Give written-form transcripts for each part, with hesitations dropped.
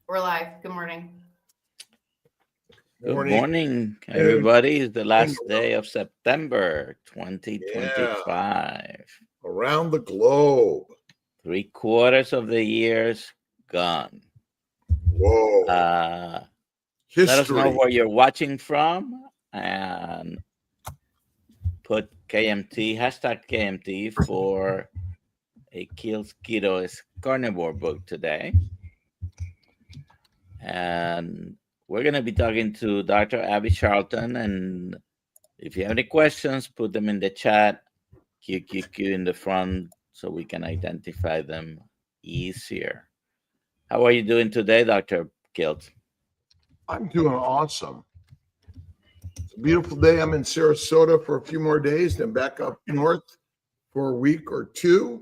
We're live. Good morning. Good morning, everybody. It's the last day of September 2025. Yeah. Around the globe. 3/4 of the year's gone. Whoa. Let us know where you're watching from and put KMT, #KMT for a Kills Keto is Carnivore book today. And we're going to be talking to Dr. Avi Charlton. And if you have any questions, put them in the chat, QQQ in the front, so we can identify them easier. How are you doing today, Dr. Kilt? I'm doing awesome. It's a beautiful day. I'm in Sarasota for a few more days, then back up north for a week or two.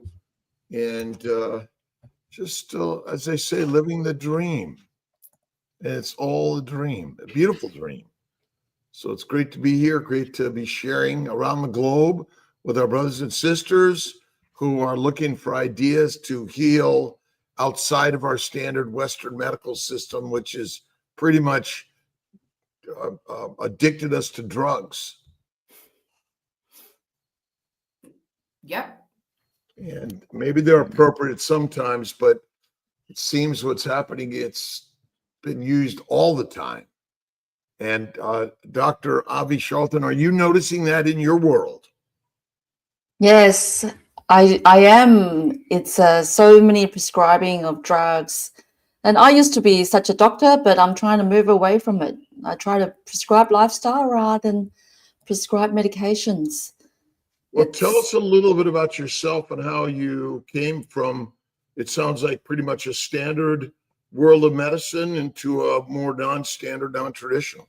And just, as they say, living the dream. And it's all a dream, a beautiful dream. So it's great to be here, great to be sharing around the globe with our brothers and sisters who are looking for ideas to heal outside of our standard Western medical system, which is pretty much addicted us to drugs. Yep. And maybe they're appropriate sometimes, but it seems what's happening, it's been used all the time. And Dr. Avi Charlton, are you noticing that in your world? Yes, I am. It's so many prescribing of drugs. And I used to be such a doctor, but I'm trying to move away from it. I try to prescribe lifestyle rather than prescribe medications. Well, tell us a little bit about yourself and how you came from, it sounds like pretty much a standard world of medicine into a more non-standard, non-traditional.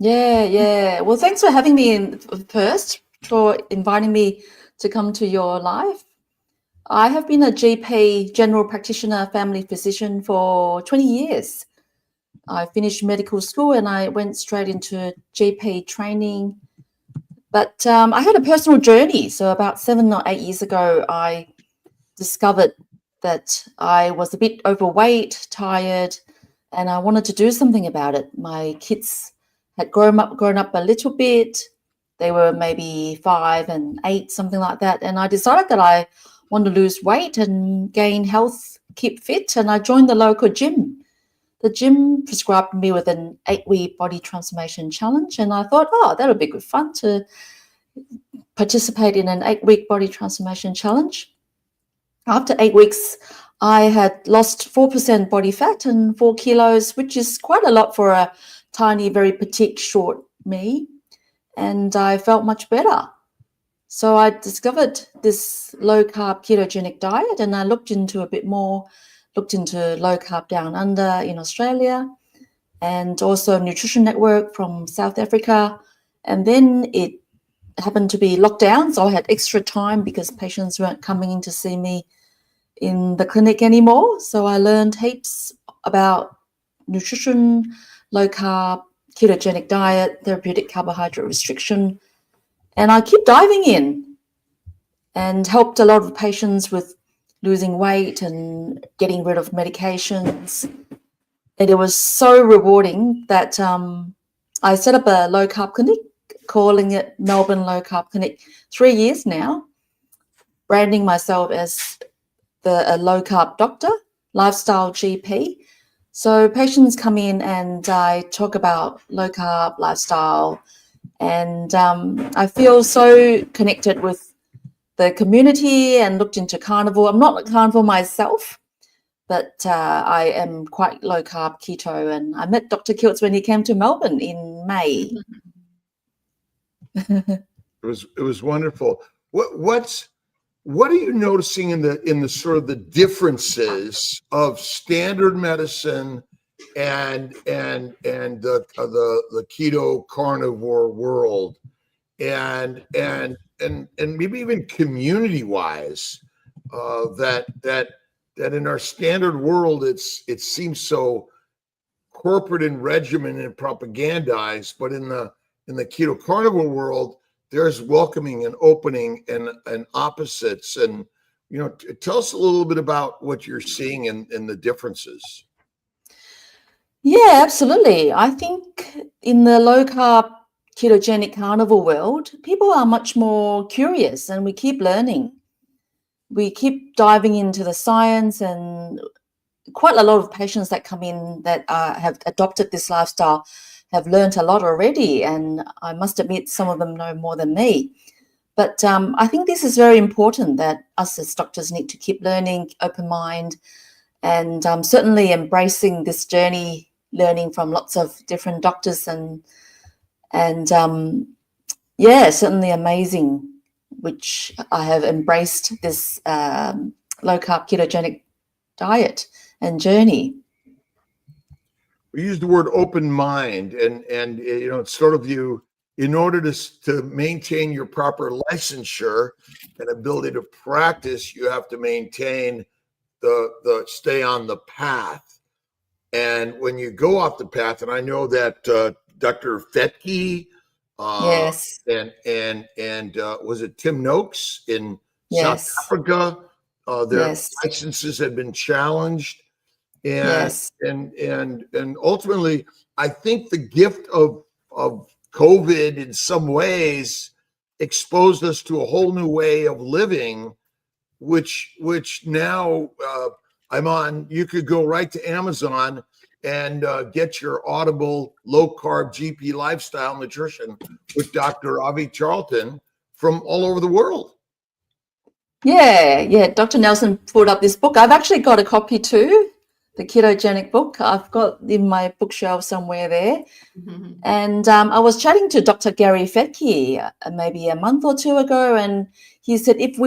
Yeah. Well, thanks for having me first, for inviting me to come to your live. I have been a GP, General Practitioner, family physician for 20 years. I finished medical school and I went straight into GP training. But I had a personal journey. So about 7 or 8 years ago, I discovered that I was a bit overweight, tired, and I wanted to do something about it. My kids had grown up a little bit. They were maybe 5 and 8, something like that. And I decided that I wanted to lose weight and gain health, keep fit. And I joined the local gym. The gym prescribed me with an 8-week body transformation challenge. And I thought, that would be good fun to participate in an 8-week body transformation challenge. After 8 weeks, I had lost 4% body fat and 4 kilos, which is quite a lot for a tiny, very petite, short me. And I felt much better. So I discovered this low-carb ketogenic diet, and I looked into a bit more, looked into low-carb down under in Australia, and also Nutrition Network from South Africa. And then it happened to be lockdown, so I had extra time because patients weren't coming in to see me in the clinic anymore. So I learned heaps about nutrition, low-carb, ketogenic diet, therapeutic carbohydrate restriction, and I keep diving in and helped a lot of patients with losing weight and getting rid of medications. And it was so rewarding that I set up a low-carb clinic, calling it Melbourne Low Carb Clinic, 3 years now, branding myself as a low-carb doctor, lifestyle GP. So patients come in and I talk about low-carb lifestyle, and I feel so connected with the community and looked into carnivore. I'm not a carnivore myself, but I am quite low-carb keto, and I met Dr. Kiltz when he came to Melbourne in May. It was wonderful. What are you noticing in the sort of the differences of standard medicine and the keto carnivore world, and maybe even community wise, that in our standard world it seems so corporate and regimented and propagandized, but in the keto carnivore world, there's welcoming and opening and opposites. And tell us a little bit about what you're seeing in the differences. Yeah, absolutely. I think in the low carb ketogenic carnivore world, people are much more curious and we keep learning. We keep diving into the science, and quite a lot of patients that come in that have adopted this lifestyle have learned a lot already. And I must admit, some of them know more than me. But I think this is very important, that us as doctors need to keep learning, open mind, and certainly embracing this journey, learning from lots of different doctors, and yeah, certainly amazing, which I have embraced this low carb ketogenic diet and journey. We use the word open mind, and it's sort of you, in order to maintain your proper licensure and ability to practice, you have to maintain the stay on the path. And when you go off the path, and I know that Dr. Fetke, Yes. and was it Tim Noakes in Yes. South Africa? Their Yes. licenses had been challenged, and Yes. and ultimately, I think the gift of COVID in some ways exposed us to a whole new way of living, which now I'm on. You could go right to Amazon and get your Audible low carb GP lifestyle nutrition with Dr. Avi Charlton from all over the world. Yeah. Dr. Nelson pulled up this book. I've actually got a copy too, the ketogenic book. I've got in my bookshelf somewhere there. And I was chatting to Dr. Gary Fetke maybe a month or two ago, and he said if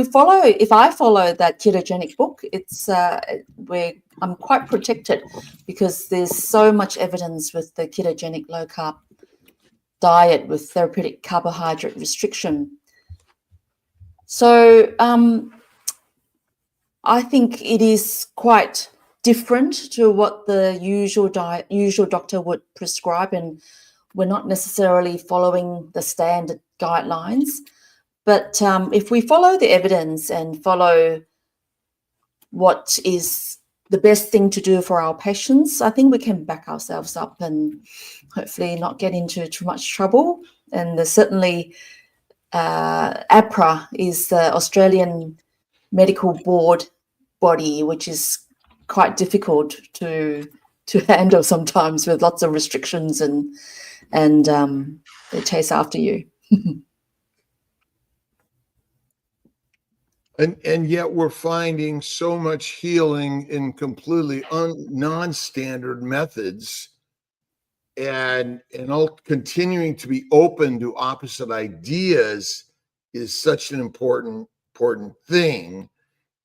I follow that ketogenic book, it's I'm quite protected, because there's so much evidence with the ketogenic low carb diet with therapeutic carbohydrate restriction. So I think it is quite different to what the usual doctor would prescribe, and we're not necessarily following the standard guidelines. But if we follow the evidence and follow what is the best thing to do for our patients, I think we can back ourselves up and hopefully not get into too much trouble. And there's certainly APRA is the Australian Medical Board body, which is quite difficult to handle sometimes, with lots of restrictions, and they chase after you. And yet we're finding so much healing in completely non-standard methods, and all continuing to be open to opposite ideas is such an important thing.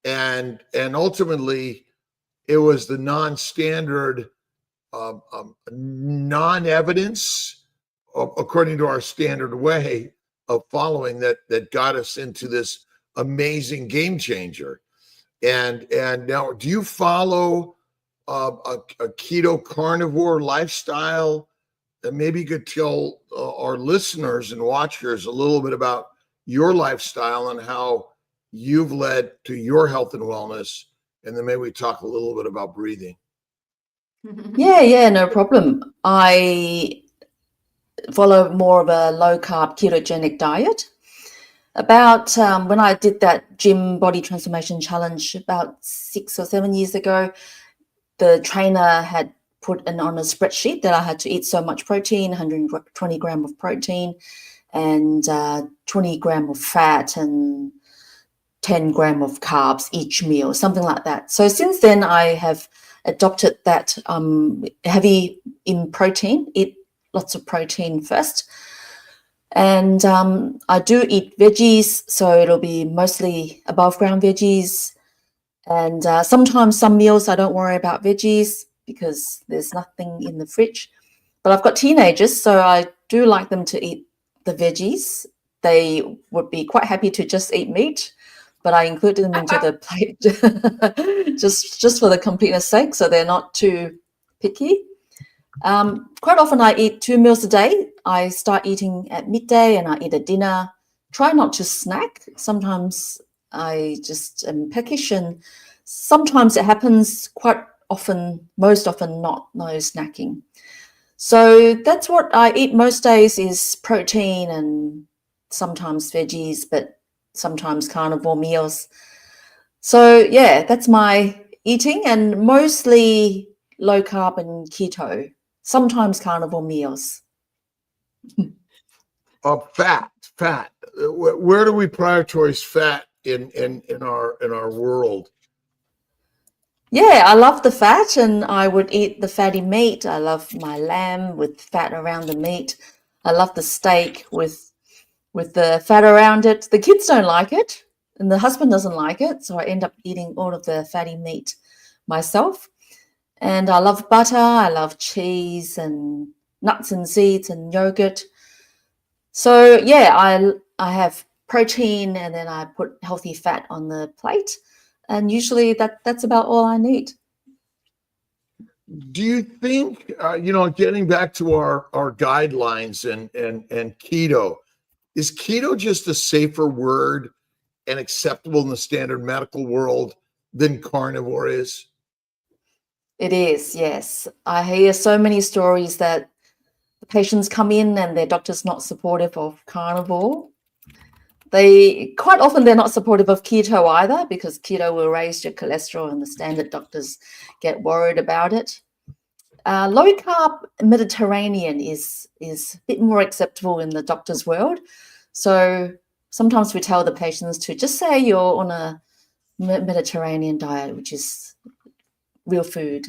And ultimately, it was the non-standard, non-evidence, according to our standard way of following, that got us into this amazing game changer. And now, do you follow a keto carnivore lifestyle? And maybe you could tell our listeners and watchers a little bit about your lifestyle and how you've led to your health and wellness, and then maybe we talk a little bit about breathing. Yeah, no problem. I follow more of a low carb ketogenic diet. About when I did that gym body transformation challenge about 6 or 7 years ago, the trainer had put on a spreadsheet that I had to eat so much protein, 120 gram of protein, and 20 gram of fat, and 10 gram of carbs each meal, something like that. So since then, I have adopted that heavy in protein, eat lots of protein first. And I do eat veggies, so it'll be mostly above ground veggies. And sometimes some meals I don't worry about veggies because there's nothing in the fridge. But I've got teenagers, so I do like them to eat the veggies. They would be quite happy to just eat meat, but I include them into the plate just for the completeness sake, so they're not too picky. Quite often I eat 2 meals a day. I start eating at midday and I eat at dinner. Try not to snack. Sometimes I just am peckish, and sometimes it happens quite most often not no snacking. So that's what I eat most days is protein and sometimes veggies, but sometimes carnivore meals. So yeah, that's my eating, and mostly low carb and keto, sometimes carnivore meals. Fat. Where do we prioritize fat in our world? Yeah, I love the fat, and I would eat the fatty meat. I love my lamb with fat around the meat. I love the steak with the fat around it. The kids don't like it, and the husband doesn't like it, so I end up eating all of the fatty meat myself. And I love butter. I love cheese and nuts and seeds and yogurt. So yeah, I have protein, and then I put healthy fat on the plate, and usually that's about all I need. Do you think, getting back to our guidelines and keto, is keto just a safer word and acceptable in the standard medical world than carnivore is? It is, yes. I hear so many stories that the patients come in and their doctor's not supportive of carnivore. Quite often they're not supportive of keto either, because keto will raise your cholesterol and the standard doctors get worried about it. Low carb Mediterranean is a bit more acceptable in the doctor's world. So sometimes we tell the patients to just say you're on a Mediterranean diet, which is real food.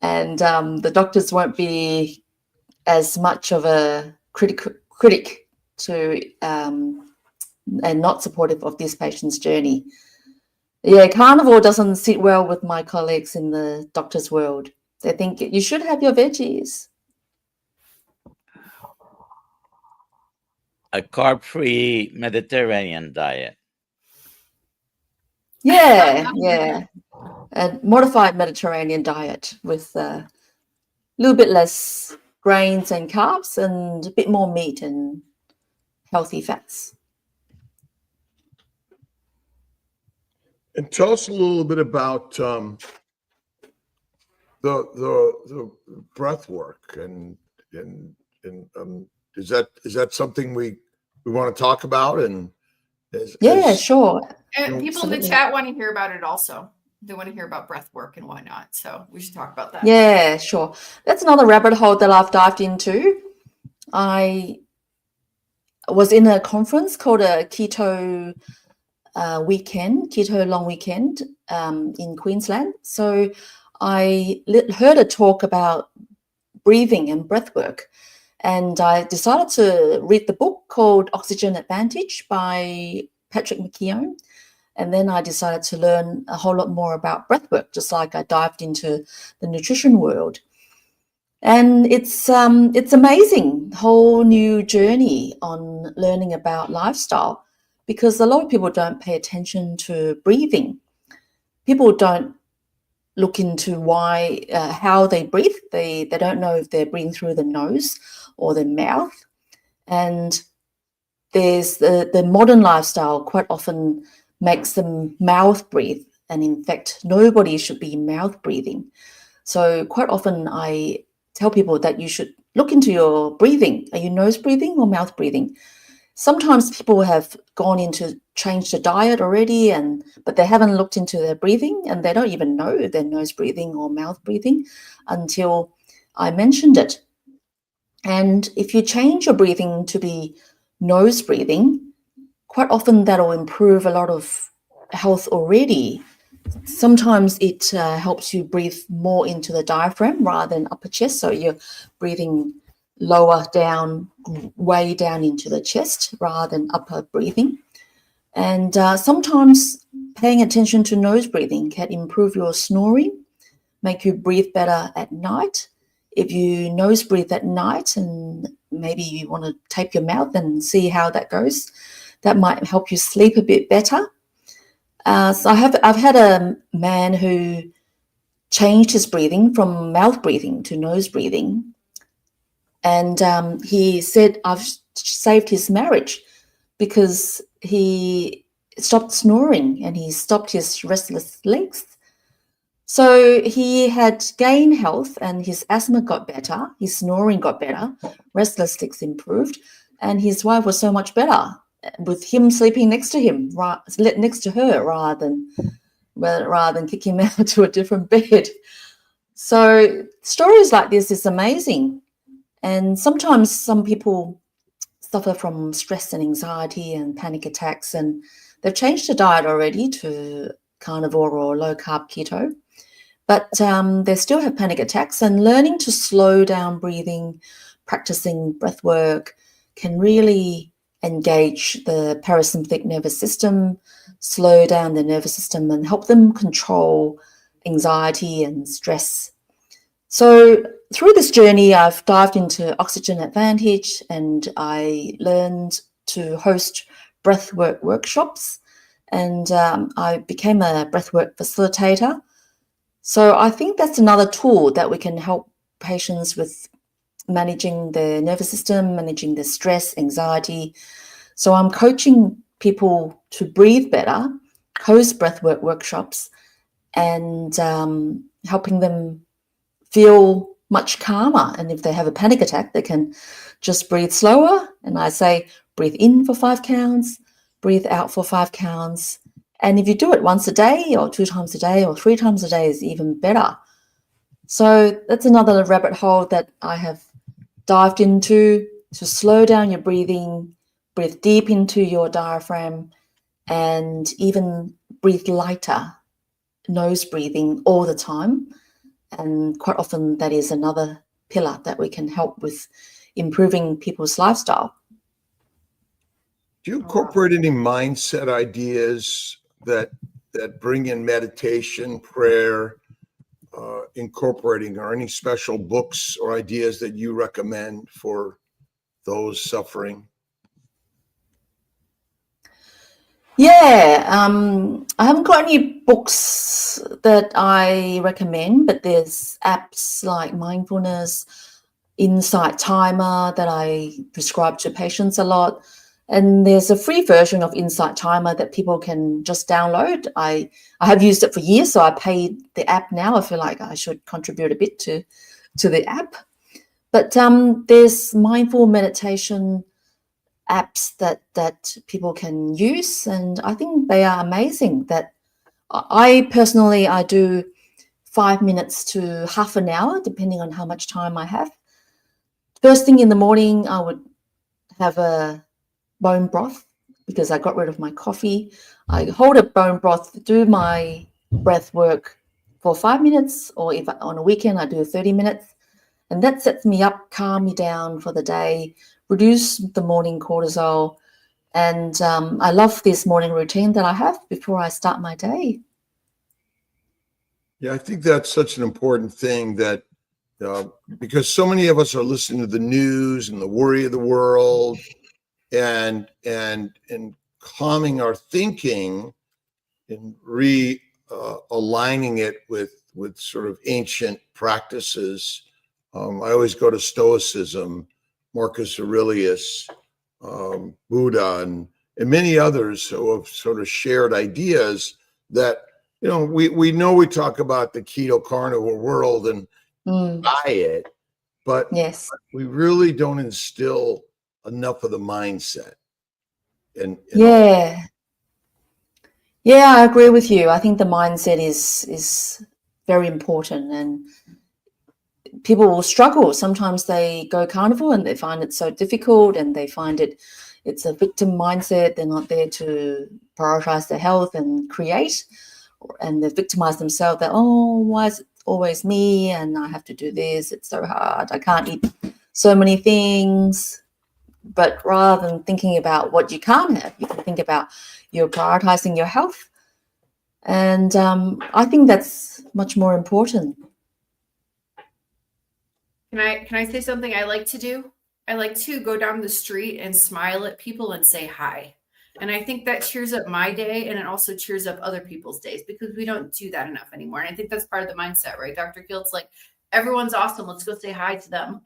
And the doctors won't be as much of a critic to and not supportive of this patient's journey. Yeah, carnivore doesn't sit well with my colleagues in the doctor's world. They think you should have your veggies. A carb-free Mediterranean diet. Yeah. A modified Mediterranean diet with a little bit less grains and carbs and a bit more meat and healthy fats. And tell us a little bit about the breath work and is that something we want to talk about? And Sure. And people in the Absolutely. chat want to hear about it also. They want to hear about breath work and whatnot. So we should talk about that. Yeah, sure. That's another rabbit hole that I've dived into. I was in a conference called a keto long weekend in Queensland. So I heard a talk about breathing and breath work, and I decided to read the book called Oxygen Advantage by Patrick McKeown. And then I decided to learn a whole lot more about breath work, just like I dived into the nutrition world. And it's amazing, whole new journey on learning about lifestyle, because a lot of people don't pay attention to breathing. People don't look into how they breathe. They don't know if they're breathing through the nose or the mouth. And there's the modern lifestyle quite often makes them mouth breathe. And in fact, nobody should be mouth breathing. So quite often I tell people that you should look into your breathing. Are you nose breathing or mouth breathing? Sometimes people have gone into change the diet already, but they haven't looked into their breathing, and they don't even know if they're nose breathing or mouth breathing until I mentioned it. And if you change your breathing to be nose breathing, quite often that'll improve a lot of health already. Sometimes it helps you breathe more into the diaphragm rather than upper chest. So you're breathing lower down, way down into the chest rather than upper breathing. And sometimes paying attention to nose breathing can improve your snoring, make you breathe better at night. If you nose breathe at night and maybe you want to tape your mouth and see how that goes, that might help you sleep a bit better. So I've had a man who changed his breathing from mouth breathing to nose breathing. And he said, I've saved his marriage because he stopped snoring and he stopped his restless legs. So he had gained health and his asthma got better, his snoring got better, restlessness improved, and his wife was so much better with him sleeping next to him, next to her, rather than kick him out to a different bed. So stories like this is amazing. And sometimes some people suffer from stress and anxiety and panic attacks, and they've changed their diet already to carnivore or low carb keto, but they still have panic attacks, and learning to slow down breathing, practicing breath work can really engage the parasympathetic nervous system, slow down the nervous system and help them control anxiety and stress. So through this journey, I've dived into Oxygen Advantage, and I learned to host breathwork workshops, and I became a breathwork facilitator. So I think that's another tool that we can help patients with managing their nervous system, managing their stress, anxiety. So I'm coaching people to breathe better, host breathwork workshops, and helping them feel much calmer. And if they have a panic attack, they can just breathe slower. And I say, breathe in for 5 counts, breathe out for 5 counts. And if you do it once a day or 2 times a day or 3 times a day is even better. So that's another rabbit hole that I have dived into, to slow down your breathing, breathe deep into your diaphragm, and even breathe lighter, nose breathing all the time. And quite often that is another pillar that we can help with improving people's lifestyle. Do you incorporate any mindset ideas that bring in meditation, prayer, incorporating, or any special books or ideas that you recommend for those suffering? Yeah, I haven't got any books that I recommend, but there's apps like Mindfulness, Insight Timer that I prescribe to patients a lot. And there's a free version of Insight Timer that people can just download. I have used it for years, so I paid the app now. I feel like I should contribute a bit to the app. But there's mindful meditation apps that people can use, and I think they are amazing. That I personally do 5 minutes to half an hour, depending on how much time I have. First thing in the morning, I would have a bone broth because I got rid of my coffee. I hold a bone broth, do my breath work for 5 minutes, or if on a weekend I do 30 minutes, and that sets me up, calm me down for the day, reduce the morning cortisol. And I love this morning routine that I have before I start my day. Yeah, I think that's such an important thing, that because so many of us are listening to the news and the worry of the world, and calming our thinking and aligning it with sort of ancient practices. I always go to Stoicism, Marcus Aurelius, Buddha, and many others who have sort of shared ideas that, you know, we talk about the keto carnivore world and diet, but yes, we really don't instill enough of the mindset. And yeah, I agree with you. I think the mindset is very important, and people will struggle. Sometimes they go carnivore and they find it so difficult, and they find it's a victim mindset. They're not there to prioritize their health and create, and they victimize themselves that, oh, why is it always me and I have to do this? It's so hard. I can't eat so many things. But rather than thinking about what you can't have, you can think about you're prioritizing your health. And I think that's much more important. Can I say something I like to do? I like to go down the street and smile at people and say hi. And I think that cheers up my day, and it also cheers up other people's days, because we don't do that enough anymore. And I think that's part of the mindset, right, Dr. Gill? It's like, everyone's awesome. Let's go say hi to them.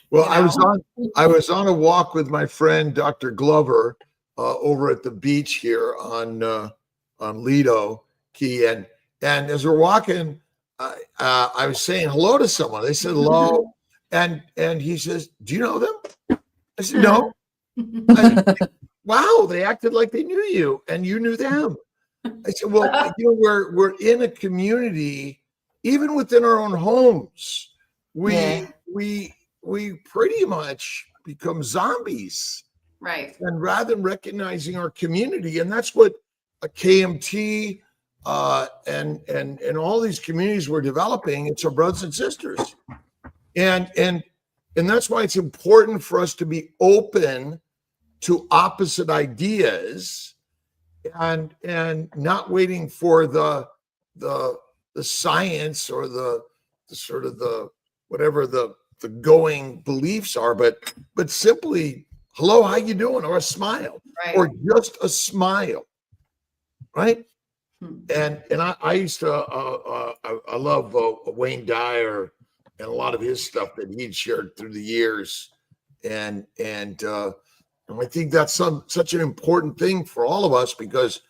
well, You know? I was on a walk with my friend Dr. Glover over at the beach here on Lido Key, And as we're walking, I was saying hello to someone. They said hello, and he says, "Do you know them?" I said, "No." I said, "Wow, they acted like they knew you, and you knew them." I said, "Well, we're in a community, even within our own homes. We pretty much become zombies." Right. And rather than recognizing our community, and that's what a KMT and all these communities we're developing, it's our brothers and sisters. And that's why it's important for us to be open to opposite ideas and not waiting for the science or the sort of the whatever the going beliefs are, but simply hello, how you doing? Or a smile, Right. or just a smile, right? And I used to I love Wayne Dyer and a lot of his stuff that he'd shared through the years, and I think that's such an important thing for all of us, because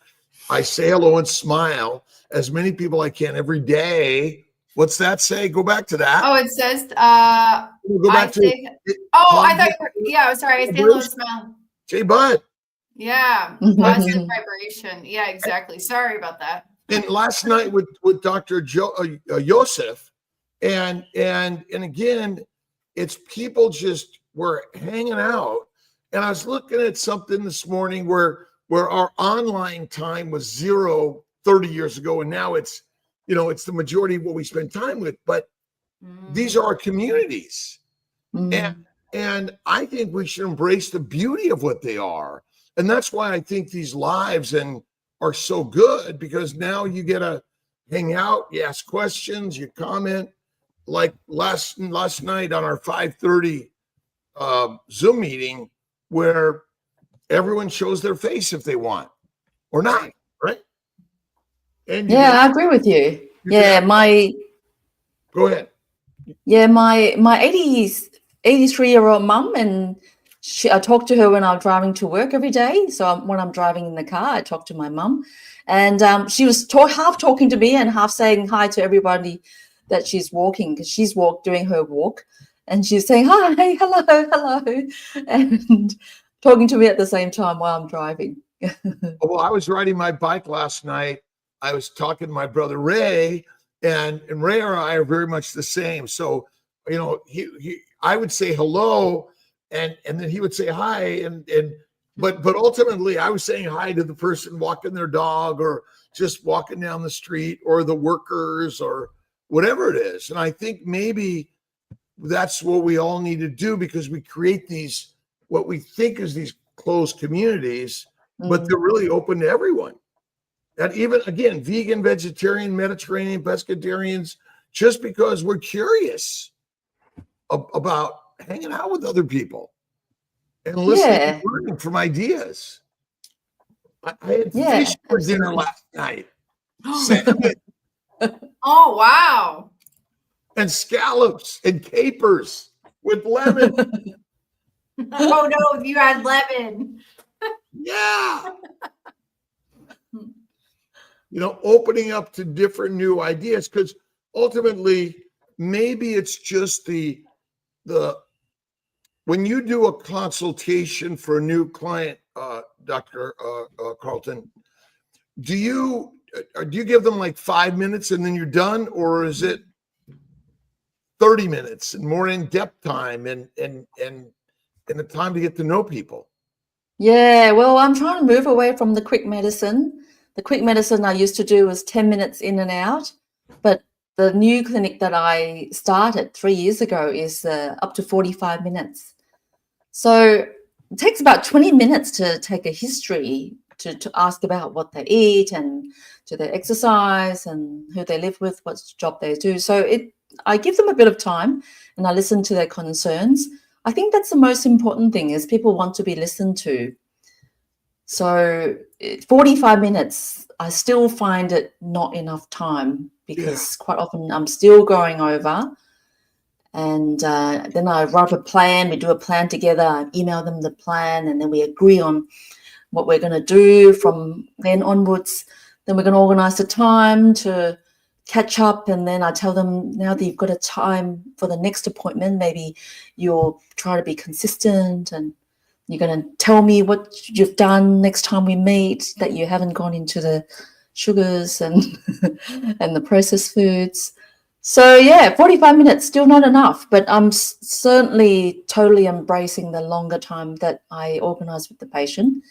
I say hello and smile as many people I can every day. What's that say? Go back to that. Oh, it says, Go back I thought, yeah, sorry. I say hello and smile. Say bud. Yeah. Positive vibration. Yeah, exactly. Sorry about that. And last night with Dr. Joseph, and again, it's people just were hanging out. And I was looking at something this morning where our online time was 0 30 years ago, and now it's the majority of what we spend time with. But these are our communities. And I think we should embrace the beauty of what they are. And that's why I think these lives are so good, because now you get to hang out, you ask questions, you comment. Like last night on our 5:30 Zoom meeting, where everyone shows their face if they want or not, right? And I agree with you. Go ahead. Yeah, my 83-year-old mum, and I talk to her when I'm driving to work every day. So when I'm driving in the car, I talk to my mum, and she was half talking to me and half saying hi to everybody that she's walking, because she's doing her walk, and she's saying hi, hello, and talking to me at the same time while I'm driving. Well, I was riding my bike last night. I was talking to my brother Ray, and Ray and I are very much the same. So, I would say hello, and then he would say hi, but ultimately I was saying hi to the person walking their dog, or just walking down the street, or the workers, or whatever it is. And I think maybe that's what we all need to do, because we create these, what we think is these closed communities, but they're really open to everyone. And even, again, vegan, vegetarian, Mediterranean, pescatarians, just because we're curious about hanging out with other people and listening and learning from ideas. I had fish for dinner last night. Salmon. Oh, wow. And scallops and capers with lemon. Oh, no, you had lemon. Yeah. Opening up to different new ideas, because ultimately, maybe it's just the when you do a consultation for a new client, Dr. Charlton, do you give them like 5 minutes and then you're done, or is it 30 minutes and more in-depth time and the time to get to know people? Yeah, well, I'm trying to move away from the quick medicine. The quick medicine I used to do was 10 minutes in and out, but the new clinic that I started 3 years ago is up to 45 minutes. So it takes about 20 minutes to take a history, to ask about what they eat and do they exercise and who they live with, what job they do. So I give them a bit of time and I listen to their concerns. I think that's the most important thing, is people want to be listened to. So 45 minutes, I still find it not enough time, because quite often I'm still going over. And then I write a plan. We do a plan together. I email them the plan, and then we agree on what we're going to do from then onwards. Then we're going to organize the time to catch up, and then I tell them, now that you've got a time for the next appointment, maybe you'll try to be consistent and you're going to tell me what you've done next time we meet, that you haven't gone into the sugars and and the processed foods. So yeah, 45 minutes, still not enough, but I'm certainly totally embracing the longer time that I organize with the patient.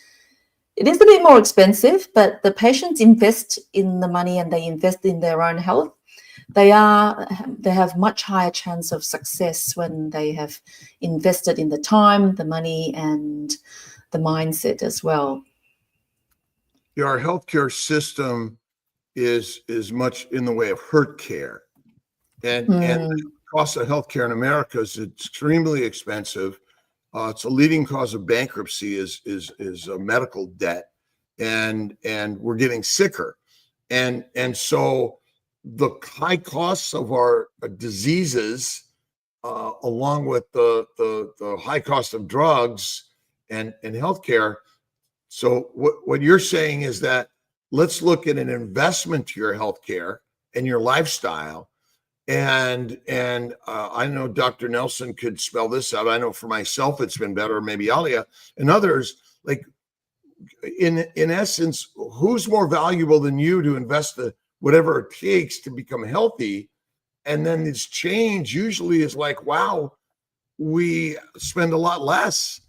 It is a bit more expensive, but the patients invest in the money and they invest in their own health. They have much higher chance of success when they have invested in the time, the money, and the mindset as well. Our healthcare system is much in the way of hurt care, and the cost of healthcare in America is extremely expensive. It's a leading cause of bankruptcy is medical debt, and we're getting sicker, and so the high costs of our diseases, along with the high cost of drugs and healthcare. So what you're saying is that let's look at an investment to your healthcare and your lifestyle. And I know Dr. Nelson could spell this out. I know for myself it's been better, maybe Alia and others. Like in essence, who's more valuable than you to invest whatever it takes to become healthy? And then this change usually is like, wow, we spend a lot less.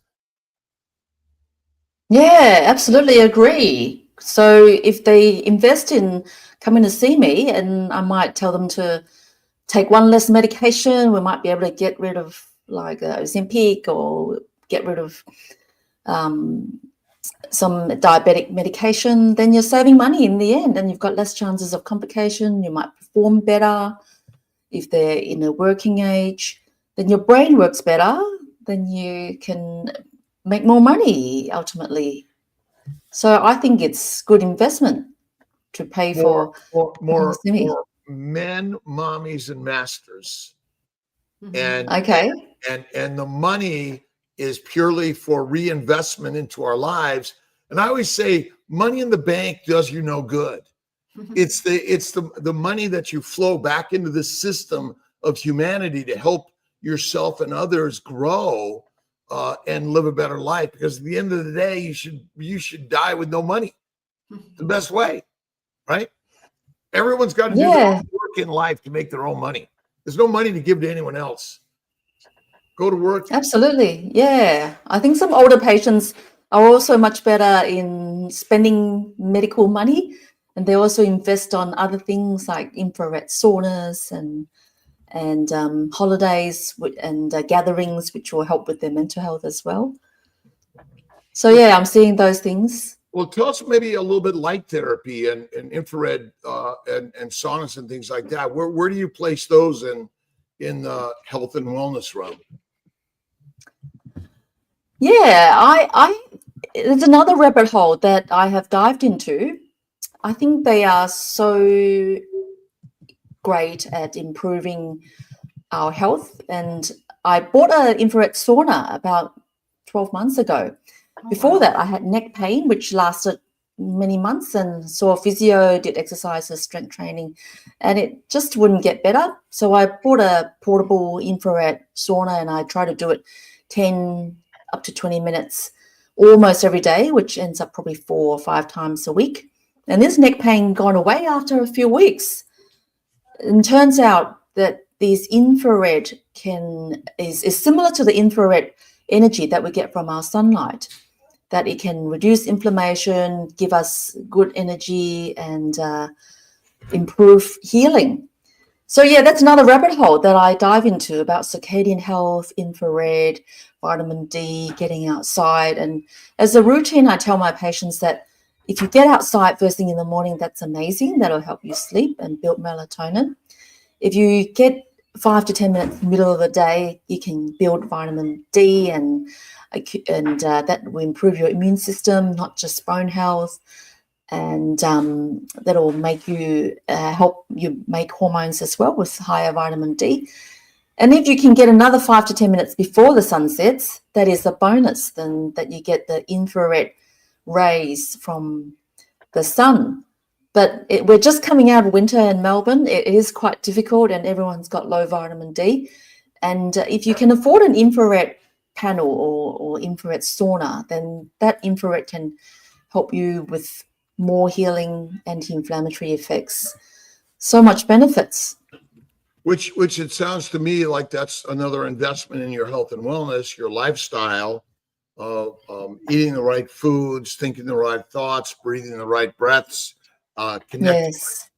Yeah, absolutely agree. So if they invest in coming to see me, and I might tell them to take one less medication, we might be able to get rid of like Ozempic, or get rid of some diabetic medication, then you're saving money in the end, and you've got less chances of complication. You might perform better. If they're in a working age, then your brain works better, then you can make more money ultimately. So I think it's good investment to pay for more men, mommies, and masters. And okay. And the money is purely for reinvestment into our lives. And I always say money in the bank does you no good. It's the money that you flow back into the system of humanity to help yourself and others grow and live a better life. Because at the end of the day, you should die with no money. The best way, right? Everyone's got to do their own work in life to make their own money. There's no money to give to anyone else. Go to work. Absolutely. Yeah. I think some older patients are also much better in spending medical money, and they also invest on other things like infrared saunas and holidays and gatherings, which will help with their mental health as well. So yeah, I'm seeing those things. Well, tell us maybe a little bit light therapy and infrared and saunas and things like that. Where do you place those in the health and wellness realm? Yeah, it's another rabbit hole that I have dived into. I think they are so great at improving our health. And I bought an infrared sauna about 12 months ago. Before that, I had neck pain, which lasted many months, and saw a physio, did exercises, strength training, and it just wouldn't get better. So I bought a portable infrared sauna, and I try to do it 10 up to 20 minutes almost every day, which ends up probably 4 or 5 times a week. And this neck pain gone away after a few weeks. And turns out that these infrared is similar to the infrared energy that we get from our sunlight, that it can reduce inflammation, give us good energy, and improve healing. So yeah, that's another rabbit hole that I dive into about circadian health, infrared, vitamin D, getting outside. And as a routine, I tell my patients that if you get outside first thing in the morning, that's amazing. That'll help you sleep and build melatonin. If you get 5 to 10 minutes in the middle of the day, you can build vitamin D, and that will improve your immune system, not just bone health. And that'll make you help you make hormones as well with higher vitamin D. And if you can get another 5 to 10 minutes before the sun sets, that is a bonus, then that you get the infrared rays from the sun. But we're just coming out of winter in Melbourne. It is quite difficult, and everyone's got low vitamin D. And if you can afford an infrared panel or infrared sauna, then that infrared can help you with more healing, anti-inflammatory effects. So much benefits. Which it sounds to me like that's another investment in your health and wellness, your lifestyle, of eating the right foods, thinking the right thoughts, breathing the right breaths, connecting. Yes.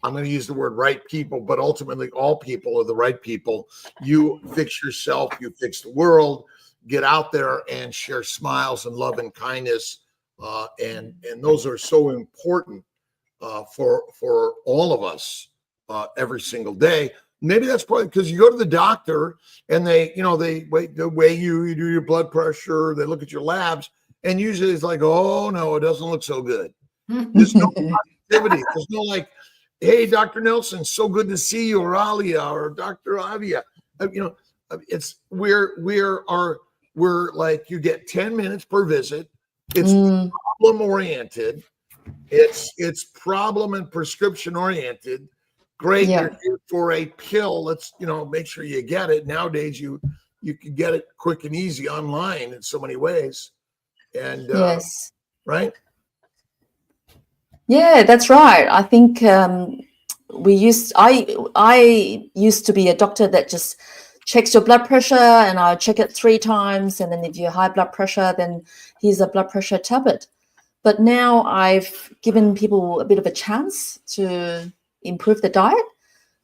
I'm going to use the word right people, but ultimately all people are the right people. You fix yourself, you fix the world, get out there and share smiles and love and kindness. And those are so important for all of us every single day. Maybe that's probably because you go to the doctor and they weigh you do your blood pressure, they look at your labs, and usually it's like, oh no, it doesn't look so good. There's no positivity. There's no like, hey, Dr. Nelson, so good to see you, or Alia, or Dr. Avi. It's we're like, you get 10 minutes per visit. It's problem oriented. It's problem and prescription oriented. Great, Yeah. you're here for a pill. Let's make sure you get it. Nowadays, you can get it quick and easy online in so many ways. And Yes. right. Yeah, that's right. I think I used to be a doctor that just checks your blood pressure, and I check it 3 times, and then if you're high blood pressure, then here's a blood pressure tablet. But now I've given people a bit of a chance to improve the diet.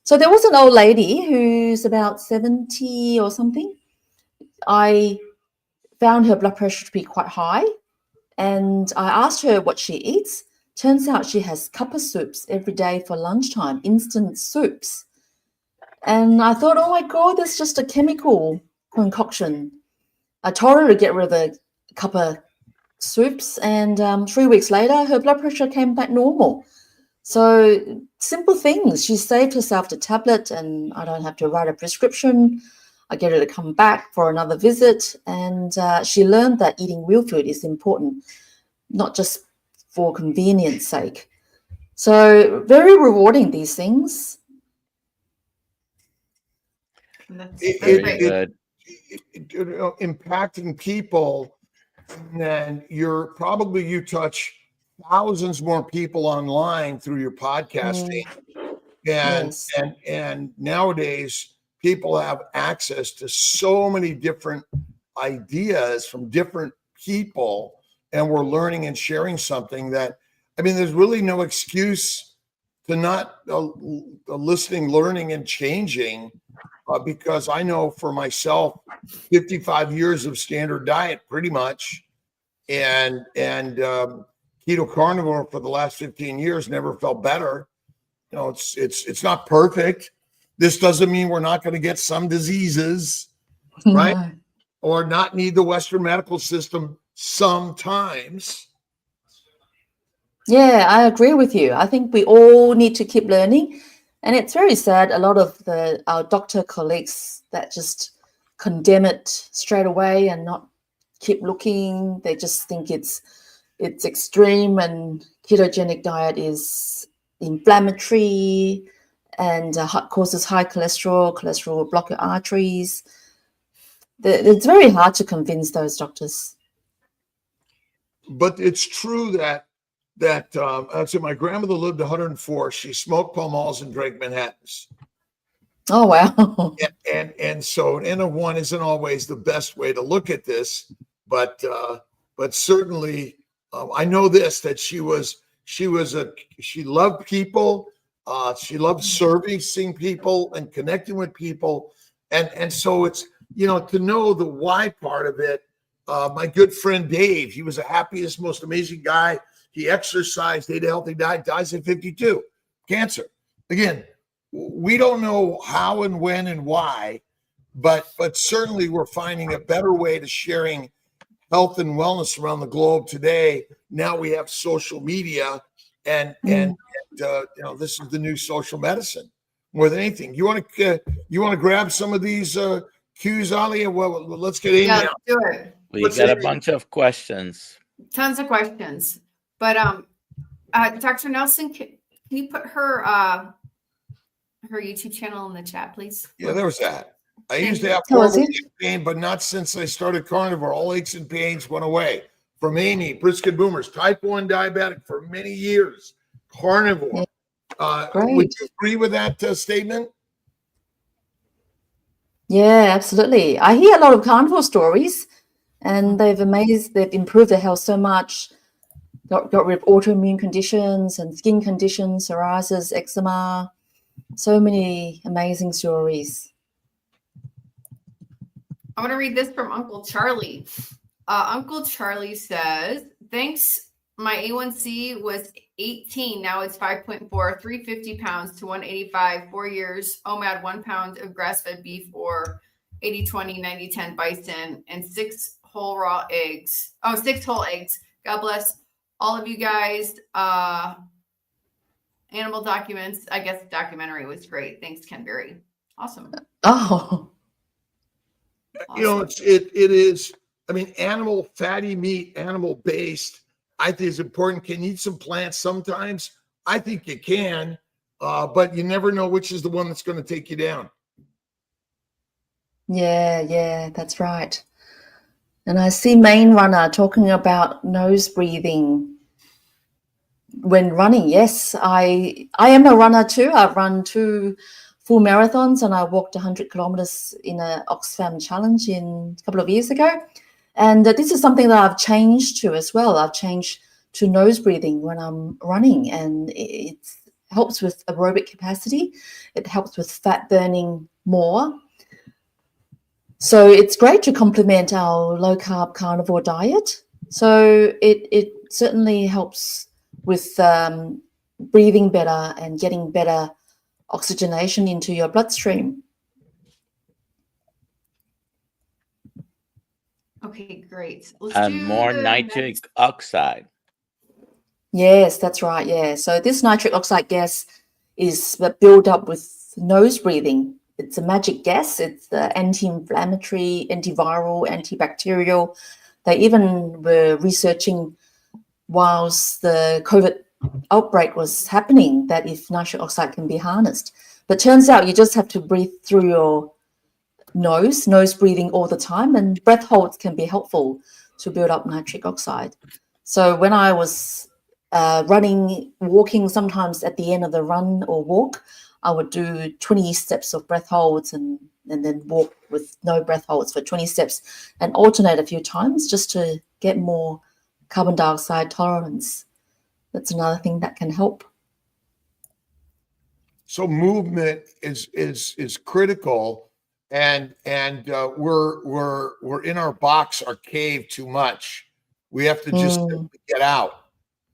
So there was an old lady who's about 70 or something. I found her blood pressure to be quite high, and I asked her what she eats. Turns out she has cuppa soups every day for lunchtime, instant soups. And I thought, oh my God, that's just a chemical concoction. I told her to get rid of the cuppa soups, and 3 weeks later, her blood pressure came back normal. So simple things. She saved herself the tablet, and I don't have to write a prescription. I get her to come back for another visit, and she learned that eating real food is important, not just for convenience sake. So very rewarding, these things. That's Very great. good. Impacting people, and you touch thousands more people online through your podcasting. Yes. And nowadays people have access to so many different ideas from different people, and we're learning and sharing something that, there's really no excuse to not listening, learning, and changing, because I know for myself, 55 years of standard diet pretty much, and keto carnivore for the last 15 years, never felt better. It's not perfect. This doesn't mean we're not going to get some diseases, right? No. Or not need the Western medical system sometimes. Yeah, I agree with you. I think we all need to keep learning. And it's very sad, a lot of our doctor colleagues that just condemn it straight away and not keep looking. They just think it's extreme, and ketogenic diet is inflammatory and causes high cholesterol will block your arteries. It's very hard to convince those doctors. But it's true that I'd say my grandmother lived 104. She smoked Pall Malls and drank Manhattans. Oh, wow. And so an N of 1 isn't always the best way to look at this, but certainly I know this, that she loved people. She loved servicing people and connecting with people. And so it's, to know the why part of it. My good friend Dave, he was the happiest, most amazing guy. He exercised, ate a healthy diet, dies at 52, cancer. Again, we don't know how and when and why, but certainly we're finding a better way to sharing health and wellness around the globe today. Now we have social media, and this is the new social medicine more than anything. You want to grab some of these cues, Alia? Well, let's get Amy out. Do it. We got a bunch of questions. Tons of questions. But Dr. Nelson, Can you put her YouTube channel in the chat, please? Yeah, there was that. I Thank used to you. have How was horrible it? pain, but not since I started carnivore. All aches and pains went away. From Amy, Brisket Boomers, type 1 diabetic for many years, carnivore. Would Great. you agree with that statement? Yeah, absolutely. I hear a lot of carnivore stories, and they've improved their health so much. Got rid of autoimmune conditions and skin conditions, psoriasis, eczema. So many amazing stories. I want to read this from Uncle Charlie. Uncle Charlie says, thanks. My A1C was 18. Now it's 5.4, 350 pounds to 185, 4 years. OMAD, 1 pound of grass-fed beef or 80-20, 90-10 bison, and 6 whole raw eggs. Oh, 6 whole eggs. God bless all of you guys. Animal documents. I guess documentary was great. Thanks, Ken Berry. Awesome. Oh, You know, it is. I mean, animal fatty meat, animal based. I think is important. Can you eat some plants sometimes? I think you can, but you never know which is the one that's going to take you down. yeah, that's right. And I see Main Runner talking about nose breathing when running. Yes, I am a runner too. I've run 2 full marathons and I walked 100 kilometers in an Oxfam challenge a couple of years ago. And this is something that I've changed to as well. I've changed to nose breathing when I'm running, and it helps with aerobic capacity. It helps with fat burning more. So it's great to complement our low carb carnivore diet. So it certainly helps with breathing better and getting better oxygenation into your bloodstream. Okay, great. Let's And do more the nitric next. oxide. Yes, that's right. Yeah. So this nitric oxide gas is built up with nose breathing. It's a magic gas. It's anti-inflammatory, antiviral, antibacterial. They even were researching whilst the COVID outbreak was happening that if nitric oxide can be harnessed. But turns out you just have to breathe through your nose breathing all the time, and breath holds can be helpful to build up nitric oxide. So when I was walking, sometimes at the end of the run or walk, I would do 20 steps of breath holds and then walk with no breath holds for 20 steps and alternate a few times just to get more carbon dioxide tolerance. That's another thing that can help. So movement is critical, and we're in our box, our cave too much. We have to just get out,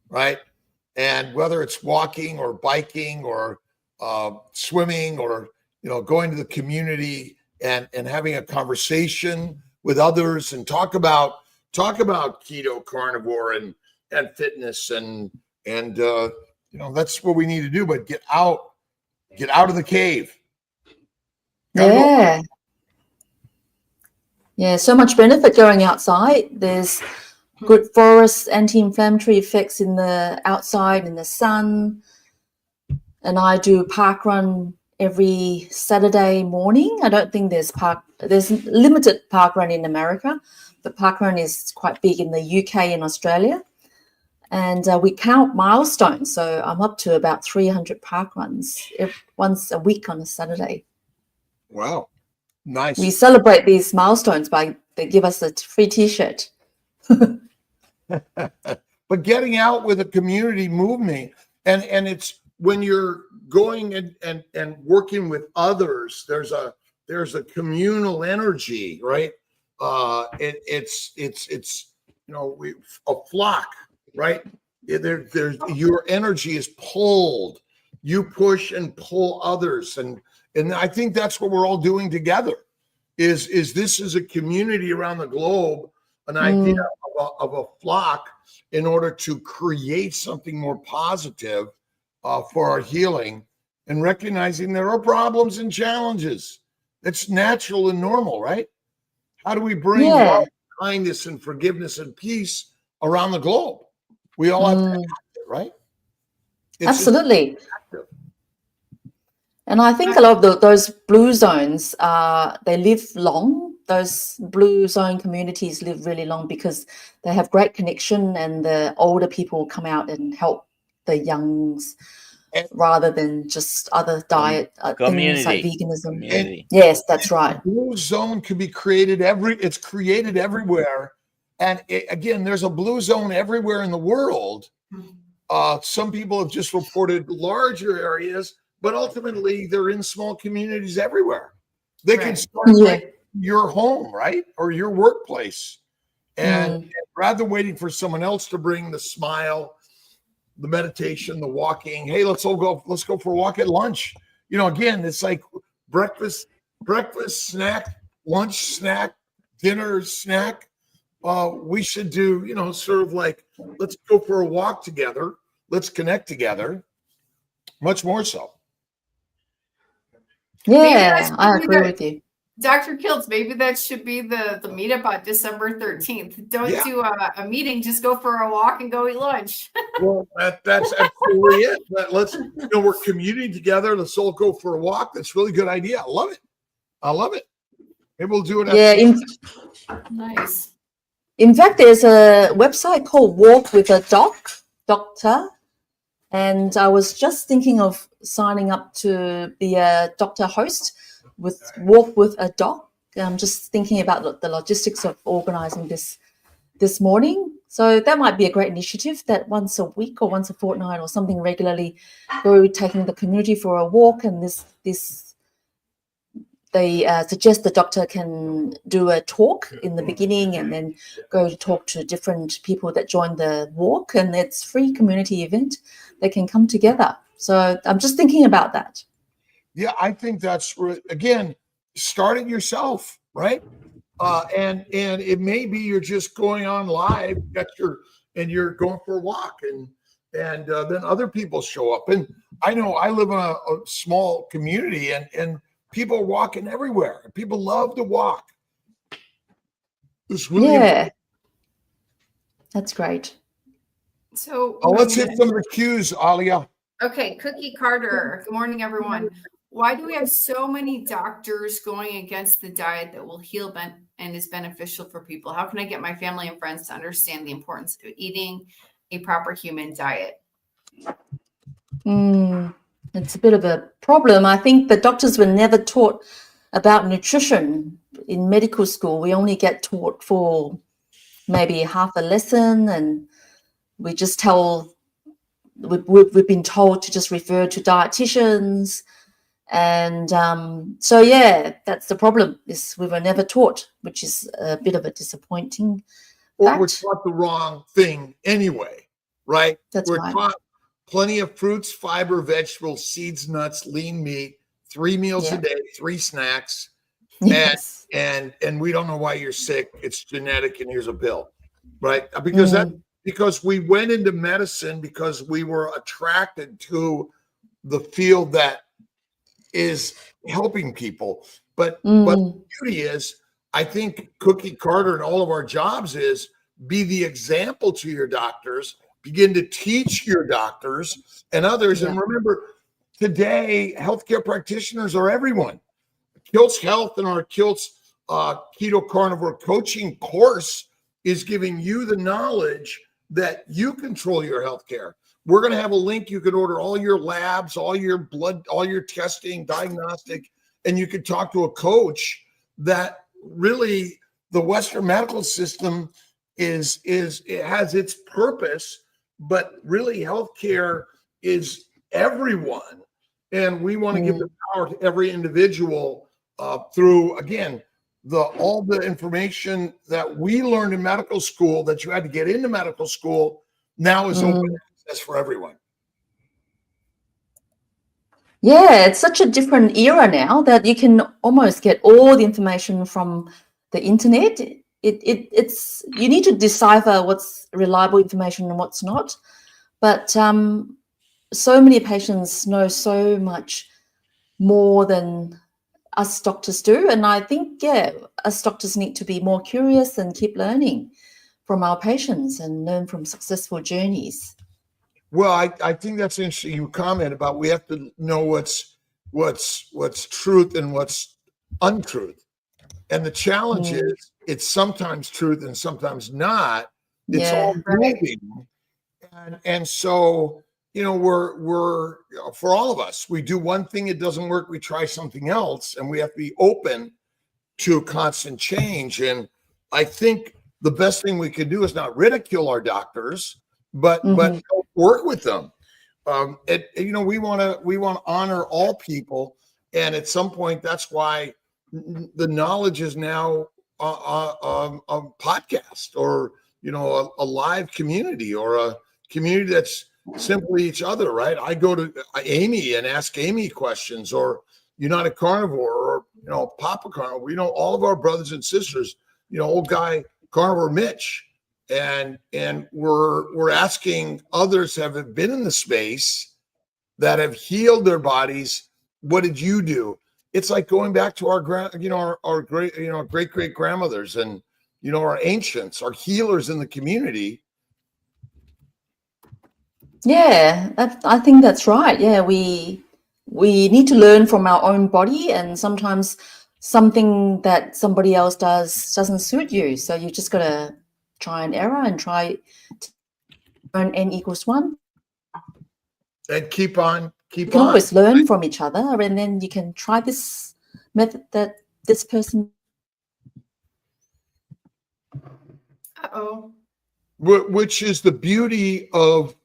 right? And whether it's walking or biking or swimming or going to the community and having a conversation with others and talk about keto, carnivore, and fitness and that's what we need to do. But get out of the cave. Yeah. Yeah, so much benefit going outside. There's good forest anti-inflammatory effects in the outside, in the sun. And I do park run every Saturday morning. I don't think there's limited park run in America, but park run is quite big in the UK and Australia. And we count milestones. So I'm up to about 300 park runs once a week on a Saturday. Wow. Nice. We celebrate these milestones by they give us a free T-shirt. But getting out with a community movement, and it's when you're going and working with others, there's a communal energy, right? It's a flock, right? There's your energy is pulled. You push and pull others, and I think that's what we're all doing together. Is this is a community around the globe, an idea of a flock in order to create something more positive for our healing, and recognizing there are problems and challenges. It's natural and normal, right? How do we bring love, kindness, and forgiveness and peace around the globe? We all have to have it, right? It's just Absolutely. active. And I think a lot of those blue zones, they live long. Those blue zone communities live really long because they have great connection, and the older people come out and help the youngs And- rather than just other diet things like Community. veganism. Community. Yes, that's right. Blue zone can be created it's created everywhere. And again, there's a blue zone everywhere in the world. Some people have just reported larger areas, but ultimately they're in small communities everywhere. They can Right. start Yeah. right in your home, right? Or your workplace. And rather than waiting for someone else to bring the smile, the meditation, the walking, hey, let's go for a walk at lunch. Again, it's like breakfast, snack, lunch, snack, dinner, snack. We should do, sort of like, let's go for a walk together. Let's connect together. Much more so. Yeah, I agree with you. Dr. Kiltz, maybe that should be the meetup on December 13th. Don't do a meeting, just go for a walk and go eat lunch. Well, that's absolutely it. But let's, we're commuting together. Let's all go for a walk. That's a really good idea. I love it. Maybe we'll do it. Yeah, Nice. in fact, there's a website called Walk with a Doctor. And I was just thinking of signing up to be a doctor host with Walk with a Doc. I'm just thinking about the logistics of organizing this morning. So that might be a great initiative, that once a week or once a fortnight or something regularly, go taking the community for a walk. And they suggest the doctor can do a talk in the beginning and then go to talk to different people that join the walk. And it's a free community event. They can come together. So I'm just thinking about that. Yeah, I think that's, again, start it yourself, right? And it may be you're just going on live, and you're going for a walk, and then other people show up. And I know I live in a small community, and people are walking everywhere. People love to walk. It's really important. That's great. So Let's hit some of the cues, Alia. Okay, Cookie Carter. Good morning, everyone. Why do we have so many doctors going against the diet that will heal and is beneficial for people? How can I get my family and friends to understand the importance of eating a proper human diet? It's a bit of a problem. I think the doctors were never taught about nutrition in medical school. We only get taught for maybe half a lesson, and we just we've been told to just refer to dietitians. And so, yeah, that's the problem, is we were never taught, which is a bit of a disappointing Or fact. we're taught the wrong thing anyway, right? That's we're right. taught plenty of fruits, fiber, vegetables, seeds, nuts, lean meat, 3 meals a day, 3 snacks. Yes. And we don't know why you're sick. It's genetic, and here's a pill, right? Because we went into medicine because we were attracted to the field that is helping people. But the beauty is, I think Cookie Carter and all of our jobs is be the example to your doctors, begin to teach your doctors and others. And remember, today, healthcare practitioners are everyone. Kiltz Health and our Kiltz Keto Carnivore coaching course is giving you the knowledge that you control your healthcare. We're going to have a link. You can order all your labs, all your blood, all your testing, diagnostic, and you can talk to a coach. That really, the Western medical system it has its purpose, but really healthcare is everyone. And we want to give the power to every individual through, again, all the information that we learned in medical school, that you had to get into medical school, now is open access for everyone. Yeah, it's such a different era now that you can almost get all the information from the internet. It's you need to decipher what's reliable information and what's not. But so many patients know so much more than us doctors do. And I think, us doctors need to be more curious and keep learning from our patients and learn from successful journeys. Well, I think that's interesting. You comment about we have to know what's truth and what's untruth. And the challenge is it's sometimes truth and sometimes not. It's all moving. And so, you know, we're for all of us, we do one thing, it doesn't work, we try something else, and we have to be open to constant change. And I think the best thing we can do is not ridicule our doctors, but work with them. You know, we want to honor all people, and at some point, that's why the knowledge is now a podcast, or you know, a live community, or a community that's simply each other, right? I go to Amy and ask Amy questions, or United Carnivore, or you know, Papa Carnivore. You know, all of our brothers and sisters. You know, old guy Carnivore Mitch. And we're asking others who have been in the space that have healed their bodies. What did you do? It's like going back to our great grandmothers, and you know, our ancients, our healers in the community. Yeah, I think that's right. Yeah, we need to learn from our own body, and sometimes something that somebody else does doesn't suit you, so you just gotta try and error and try n equals 1. And keep on. You can always learn from each other, and then you can try this method that this person. Uh-oh. Which is the beauty of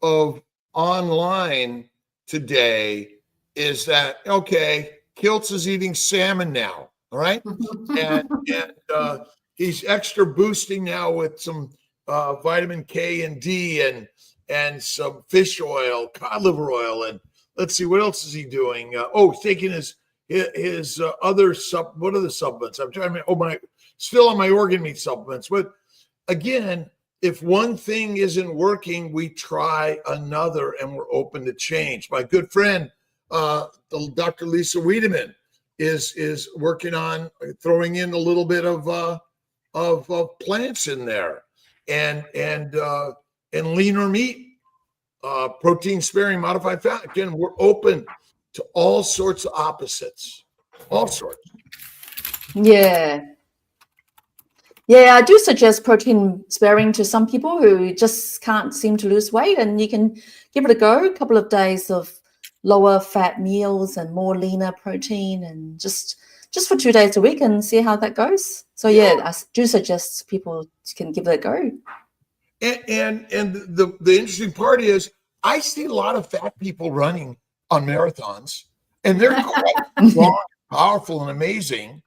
online today, is that, okay, Kiltz is eating salmon now, all right? and he's extra boosting now with some vitamin K and D and some fish oil, cod liver oil, and let's see, what else is he doing? Taking his other what are the supplements? I'm trying to still on my organ meat supplements. But again, if one thing isn't working, we try another, and we're open to change. My good friend, Dr. Lisa Wiedemann, is working on throwing in a little bit of plants in there, and leaner meat, protein sparing, modified fat. Again, we're open to all sorts of opposites, all sorts. Yeah, I do suggest protein sparing to some people who just can't seem to lose weight, and you can give it a go. A couple of days of lower fat meals and more leaner protein, and just for 2 days a week, and see how that goes. So yeah, I do suggest people can give it a go. And the interesting part is, I see a lot of fat people running on marathons, and they're quite strong, powerful, and amazing.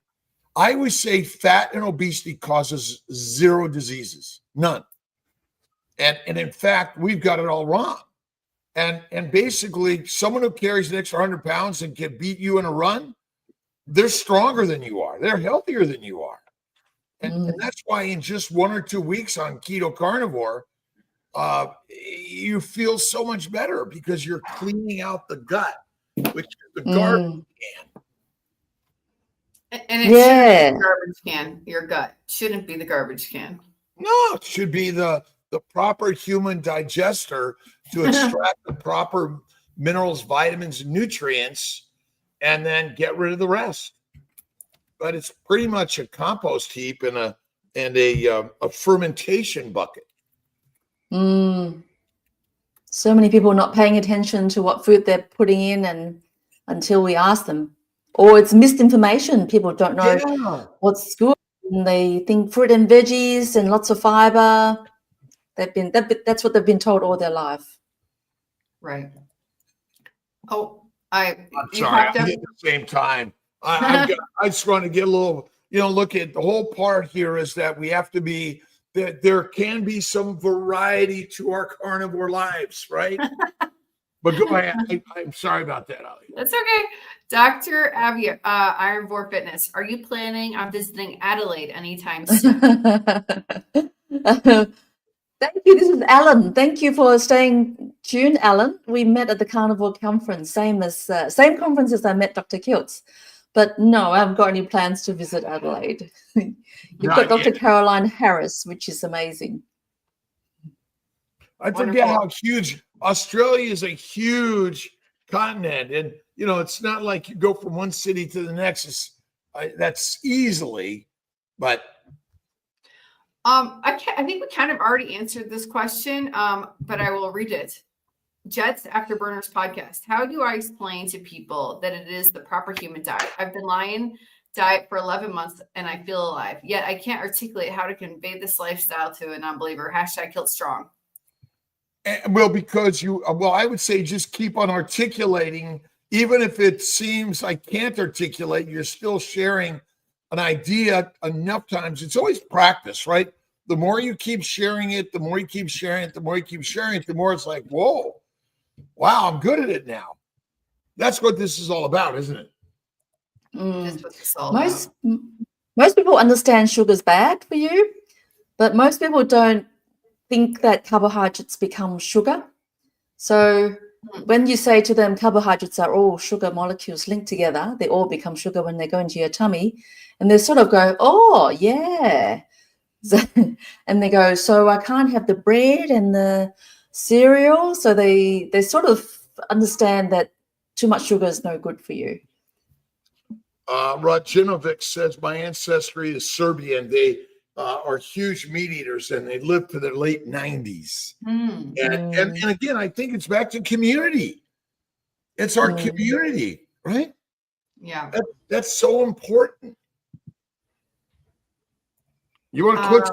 I always say fat and obesity causes 0 diseases, none. And in fact, we've got it all wrong. And basically, someone who carries an extra 100 pounds and can beat you in a run, they're stronger than you are. They're healthier than you are. And that's why in just 1 or 2 weeks on keto carnivore, you feel so much better, because you're cleaning out the gut, which is the garbage can. And it shouldn't be the garbage can. Your gut shouldn't be the garbage can. No, it should be the proper human digester to extract the proper minerals, vitamins, and nutrients, and then get rid of the rest. But it's pretty much a compost heap and a fermentation bucket. So many people not paying attention to what food they're putting in, and until we ask them. Or it's misinformation. People don't know what's good, and they think fruit and veggies and lots of fiber. That's what they've been told all their life. Right. Oh, I'm sorry. I'm at the same time. I just want to get a little, look at the whole part here is that we have to be, that there can be some variety to our carnivore lives, right? But go ahead. I'm sorry about that, Ali. That's okay. Dr. Avi, Ironvore Fitness, are you planning on visiting Adelaide anytime soon? Thank you. This is Alan. Thank you for staying tuned, Alan. We met at the Carnivore Conference, same conference as I met Dr. Kiltz. But no, I haven't got any plans to visit Adelaide. You've got Dr. Caroline Harris, which is amazing. I forget how huge Australia is a huge continent, and it's not like you go from one city to the next. That's easily, but I think we kind of already answered this question, but I will read it. Jets Afterburners podcast. How do I explain to people that it is the proper human diet? I've been lying diet for 11 months and I feel alive, yet I can't articulate how to convey this lifestyle to a non-believer. #KiltStrong. well, because I would say just keep on articulating, even if it seems I can't articulate, you're still sharing an idea enough times. It's always practice, right? The more you keep sharing it, the more you keep sharing it, the more you keep sharing it, the more it's like, whoa, wow, I'm good at it now. That's what this is all about, isn't it? That's what it's all about. Most people understand sugar's bad for you, but most people don't think that carbohydrates become sugar. So when you say to them carbohydrates are all sugar molecules linked together, they all become sugar when they go into your tummy, and they sort of go, oh yeah. And they go, so I can't have the bread and the cereal. So they sort of understand that too much sugar is no good for you. Rodjinovic says my ancestry is Serbian. They are huge meat eaters and they live to their late 90s. And again, I think it's back to community. It's our community, right? Yeah. That's so important. You want to click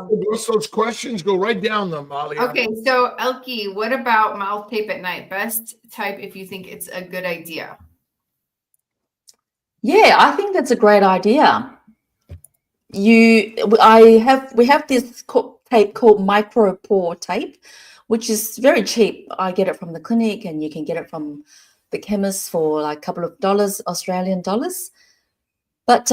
those questions? Go right down them, Molly. Okay, so Elke, what about mouth tape at night? Best type if you think it's a good idea. Yeah, I think that's a great idea. We have this tape called micropore tape, which is very cheap. I get it from the clinic, and you can get it from the chemist for like a couple of dollars, Australian dollars. But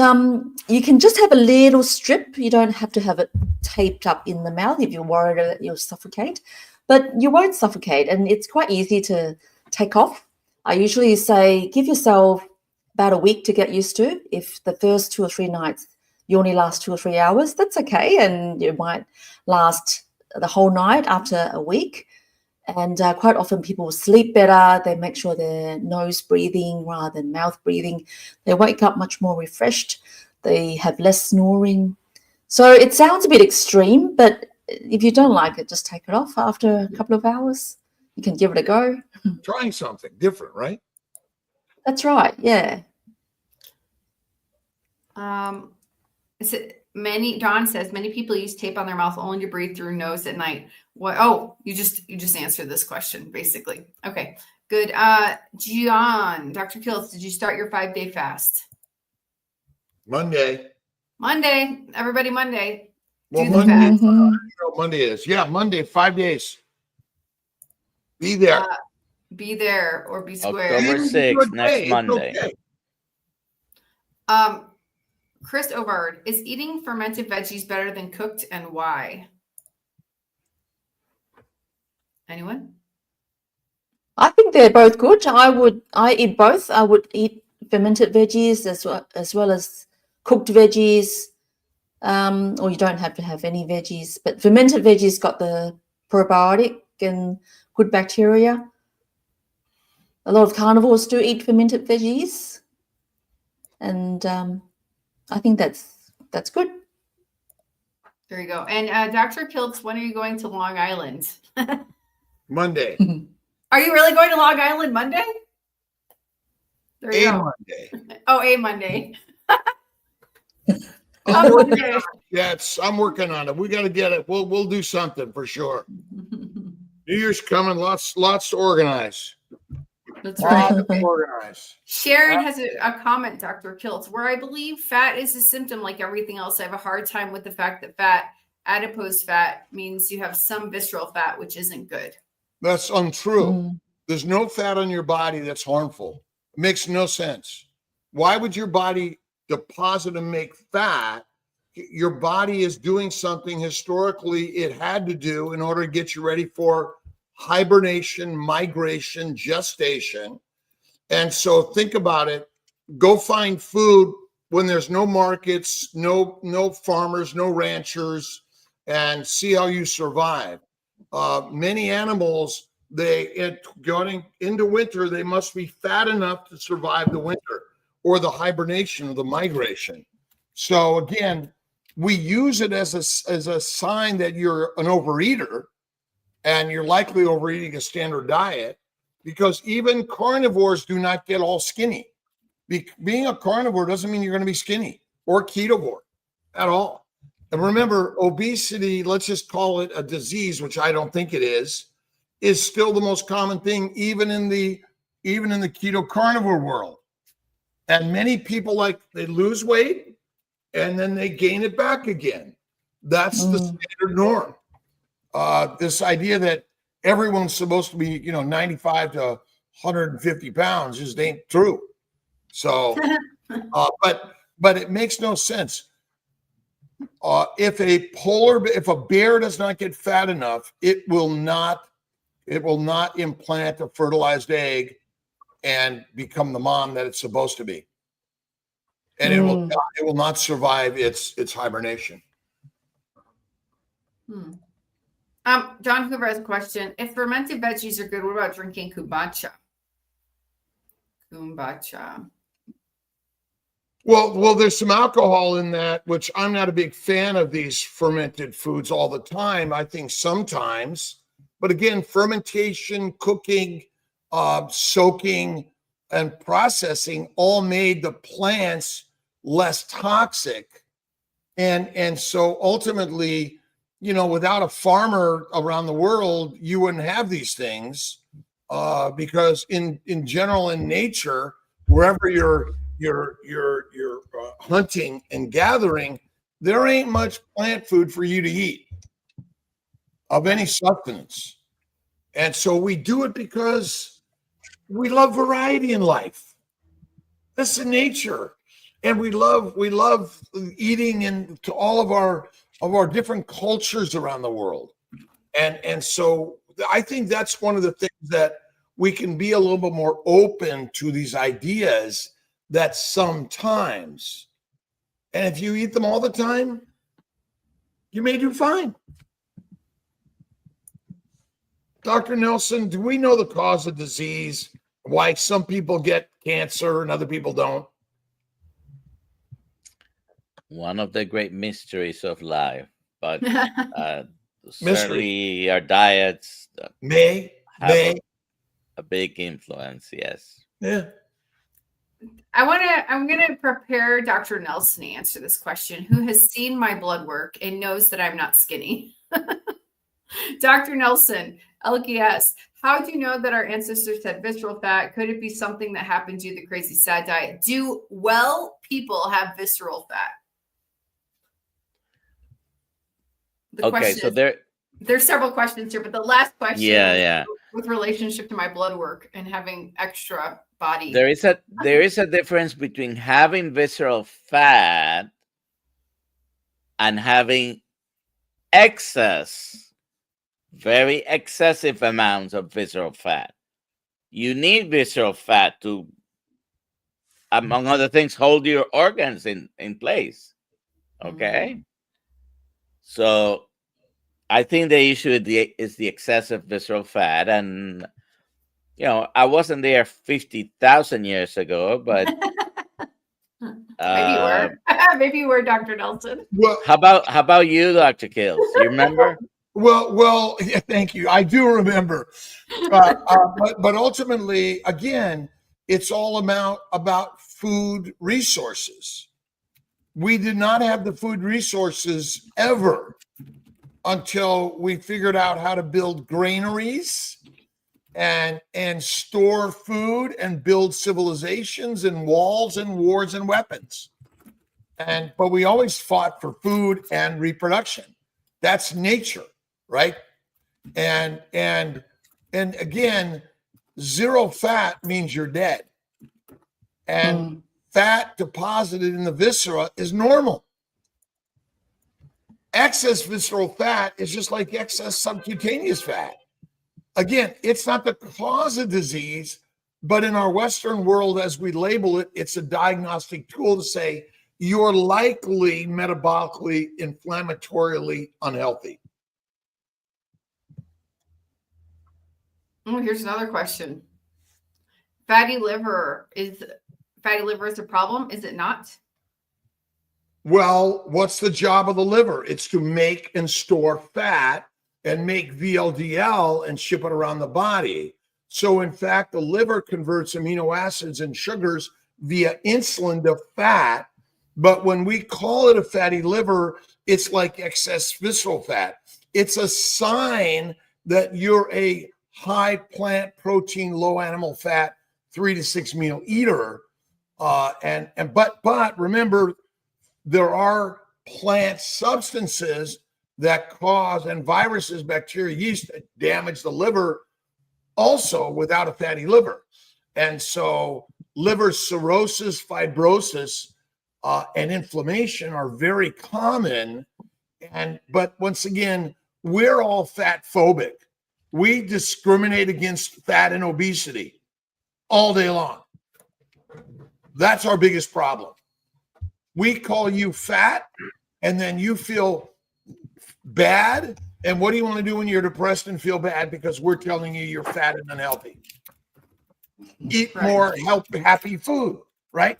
you can just have a little strip. You don't have to have it taped up in the mouth if you're worried that you'll suffocate. But you won't suffocate, and it's quite easy to take off. I usually say give yourself about a week to get used to. If the first 2 or 3 nights you only last 2 or 3 hours, that's okay, and you might last the whole night after a week. And quite often people sleep better. They make sure they're nose breathing rather than mouth breathing. They wake up much more refreshed. They have less snoring. So it sounds a bit extreme, but if you don't like it, just take it off after a couple of hours. You can give it a go. Trying something different, right? That's right. Yeah. Dawn says many people use tape on their mouth only to breathe through nose at night. What? Oh, you just answered this question basically. Okay, good. John, Dr. Kiltz, did you start your 5-day fast? Monday. Everybody, Monday. Well, Do the Monday, fast. Monday is. Yeah, Monday, 5 days. Be there. Be there or be square. October 6th, next Monday. Okay. Chris Ovard, is eating fermented veggies better than cooked, and why? Anyone? I think they're both good. I eat both. I would eat fermented veggies as well as cooked veggies. Or you don't have to have any veggies, but fermented veggies got the probiotic and good bacteria. A lot of carnivores do eat fermented veggies, and I think that's good. There you go. And Dr. Kiltz, when are you going to Long Island? Monday. Are you really going to Long Island Monday? There you go. Monday. Oh, a Monday. Okay. Yes, I'm working on it. We got to get it. We'll do something for sure. New Year's coming. Lots to organize. That's right. Organize. Sharon has a comment, Dr. Kiltz, where I believe fat is a symptom like everything else. I have a hard time with the fact that adipose fat means you have some visceral fat, which isn't good. That's untrue. There's no fat on your body that's harmful. It makes no sense. Why would your body deposit and make fat? Your body is doing something historically it had to do in order to get you ready for hibernation, migration, gestation. And so think about it. Go find food when there's no markets, no farmers, no ranchers, and see how you survive. Many animals going into winter, they must be fat enough to survive the winter or the hibernation or the migration. So again, we use it as a sign that you're an overeater and you're likely overeating a standard diet, because even carnivores do not get all skinny. Being a carnivore doesn't mean you're going to be skinny or ketovore at all. And remember, obesity, let's just call it a disease, which I don't think it is still the most common thing, even in the keto carnivore world. And many people, they lose weight and then they gain it back again. That's the standard norm. This idea that everyone's supposed to be, 95 to 150 pounds just ain't true. So, but it makes no sense. If a bear does not get fat enough, it will not implant a fertilized egg and become the mom that it's supposed to be. And it will not survive its hibernation. John Hoover has a question. If fermented veggies are good, what about drinking kombucha? Well, there's some alcohol in that, which I'm not a big fan of these fermented foods all the time. I think sometimes, but again, fermentation, cooking, soaking, and processing all made the plants less toxic. And so ultimately, without a farmer around the world, you wouldn't have these things, because in general, in nature, wherever you're hunting and gathering, there ain't much plant food for you to eat of any substance. And so we do it because we love variety in life. That's the nature. And we love eating into all of our different cultures around the world. And so I think that's one of the things that we can be a little bit more open to these ideas that sometimes, and if you eat them all the time, you may do fine. Dr. Nelson, do we know the cause of disease? Why some people get cancer and other people don't? One of the great mysteries of life, but certainly our diets may have a big influence. Yes. Yeah. I'm going to prepare Dr. Nelson to answer this question, who has seen my blood work and knows that I'm not skinny. Dr. Nelson, LKS, how do you know that our ancestors had visceral fat? Could it be something that happened due to the crazy sad diet? Do well people have visceral fat? So there's several questions here, but the last question yeah. with relationship to my blood work and having extra body. There is a difference between having visceral fat and having very excessive amounts of visceral fat. You need visceral fat to, among other things, hold your organs in place. Okay? So I think the issue is the excessive visceral fat. And, I wasn't there 50,000 years ago, but maybe you were. Maybe you were, Dr. Nelson. Well, how about you, Dr. Kills? You remember? Well, yeah, thank you. I do remember. But ultimately, again, it's all about food resources. We did not have the food resources ever until we figured out how to build granaries and store food and build civilizations and walls and wars and weapons. But we always fought for food and reproduction. That's nature, right? And again, zero fat means you're dead. And fat deposited in the viscera is normal. Excess visceral fat is just like excess subcutaneous fat. Again, it's not the cause of disease, but in our Western world, as we label it, it's a diagnostic tool to say you're likely metabolically, inflammatorily unhealthy. Oh, here's another question. Fatty liver is a problem? Is it not? Well, what's the job of the liver? It's to make and store fat and make VLDL and ship it around the body. So in fact, the liver converts amino acids and sugars via insulin to fat. But when we call it a fatty liver, it's like excess visceral fat. It's a sign that you're a high plant protein, low animal fat, 3 to 6 meal eater. But remember, there are plant substances that cause, and viruses, bacteria, yeast that damage the liver also without a fatty liver. And so liver cirrhosis, fibrosis, and inflammation are very common. But once again, we're all fat phobic. We discriminate against fat and obesity all day long. That's our biggest problem. We call you fat, and then you feel bad. And what do you want to do when you're depressed and feel bad? Because we're telling you you're fat and unhealthy. Eat more happy food, right?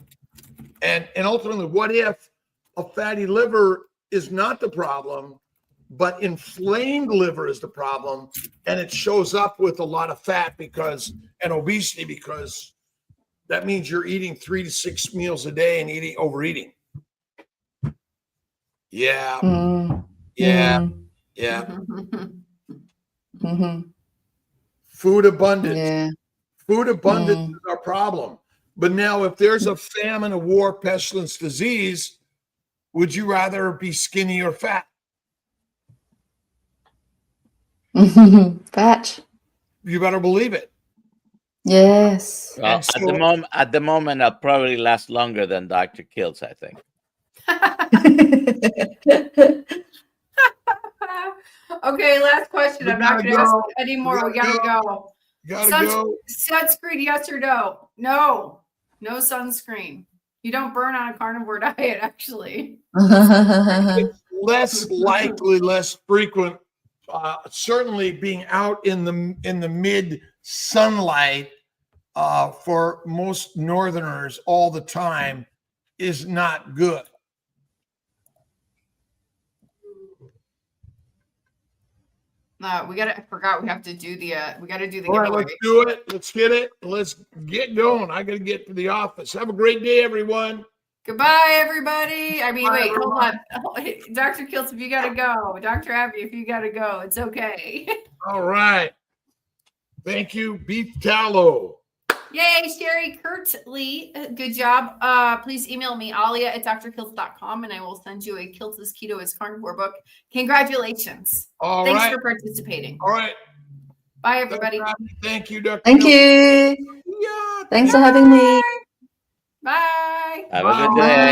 And ultimately, what if a fatty liver is not the problem, but inflamed liver is the problem, and it shows up with a lot of fat and obesity, because that means you're eating 3 to 6 meals a day and overeating. Yeah. Yeah. Food abundance. Yeah. Food abundance is our problem. But now, if there's a famine, a war, pestilence, disease, would you rather be skinny or fat? Fat. You better believe it. Yes. Well, And so- at the moment, I'll probably last longer than Dr. Kills, I think. Okay, last question. We I'm not gotta going to ask go. any more. We gotta gotta go. Gotta go. Sunscreen, yes or no? No. No sunscreen. You don't burn on a carnivore diet, actually. It's less likely, less frequent. Certainly, being out in the mid sunlight for most Northerners all the time is not good. I forgot we have to do the All right, giveaway. let's do it. Let's get it. Let's get going. I got to get to the office. Have a great day, everyone. Goodbye, everybody. I mean, Bye, wait, hold on. everyone. Dr. Kiltz, if you gotta go. Dr. Avi, if you gotta go, it's okay. All right. Thank you, Beef Tallow. Yay, Sherry Kirtley. Good job. Please email me, alia@drkiltz.com, and I will send you a Kiltz's Keto is Carnivore book. Congratulations. All Thanks right. for participating. All right. Bye, everybody. Thank you, Dr. Thank Miller. you. Yeah. Thanks for having me. Bye. Have a good day.